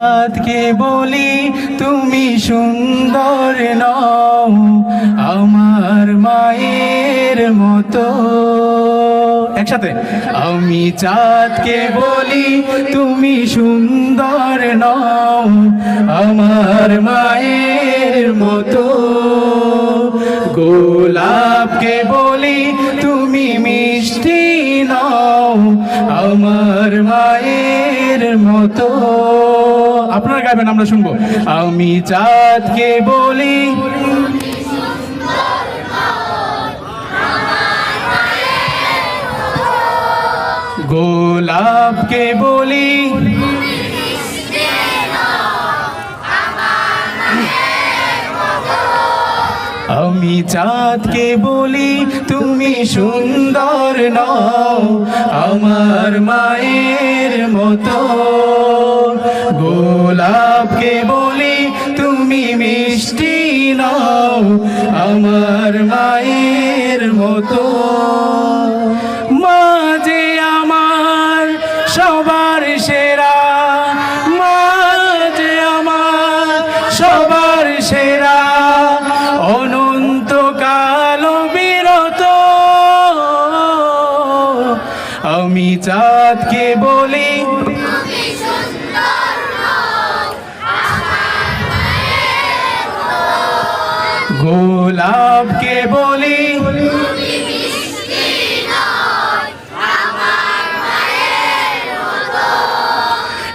চাঁদকে বলি তুমি সুন্দর নও আমার মায়ের মতো। একসাথে আমি চাঁদকে বলি তুমি সুন্দর নও আমার মায়ের মতো। গোলাপকে বলি তুমি মিষ্টি নও আমার মায়ের মতো। আপনারা গাইবেন, আমরা শুনবো। আমি চাঁদকে বলি গোলাপকে বলি আমি চাঁদকে বলি তুমি সুন্দর নও আমার মায়ের মতো। গোলাপকে বলি তুমি মিষ্টি নও আমার মায়ের মতো। মা যে আমার সবার সেরা, মা যে আমার সবার সেরা, অনন্তকাল বিরত। আমি চাঁদকে বলি গোলাপকে বলি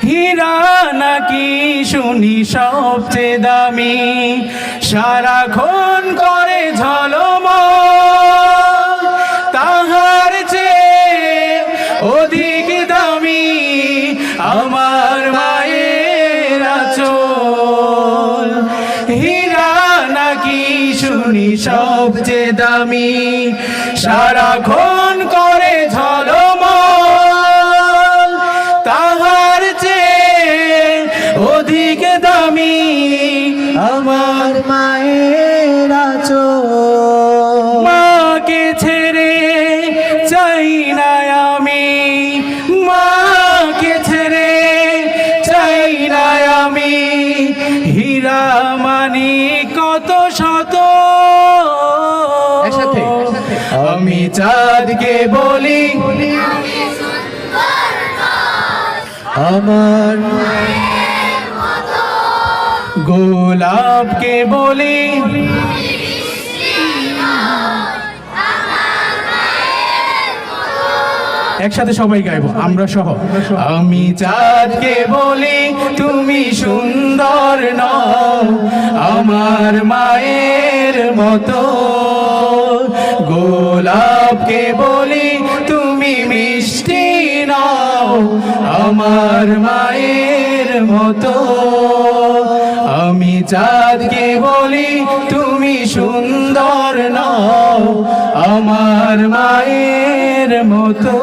হীরা নাকি শুনি সবচেয়ে দামি, সারাক্ষণ করে ঝলমল, তাহার চেয়ে অধিক দামি আমার মায়ের আঁচল। হীরা নাকি শুনি সবচেয়ে দামি, সারাক্ষণ করে ঝলমল, তাহার চেয়ে অধিক দামি আমার মায়ের আঁচল। মাকে ছেড়ে চাই না আমি, মাকে ছেড়ে চাই না আমি, হীরা মানি কত শত। আমি চাঁদকে বলি আমার গোলাপকে বলি একসাথে সবাই গাইবো আমরা সহ। আমি চাঁদকে বলি তুমি সুন্দর নও আমার মায়ের মতো। গোলাপকে বলি তুমি মিষ্টি নও আমার মায়ের মতো। আমি চাঁদকে বলি তুমি সুন্দর নও আমার মায়ের মতো।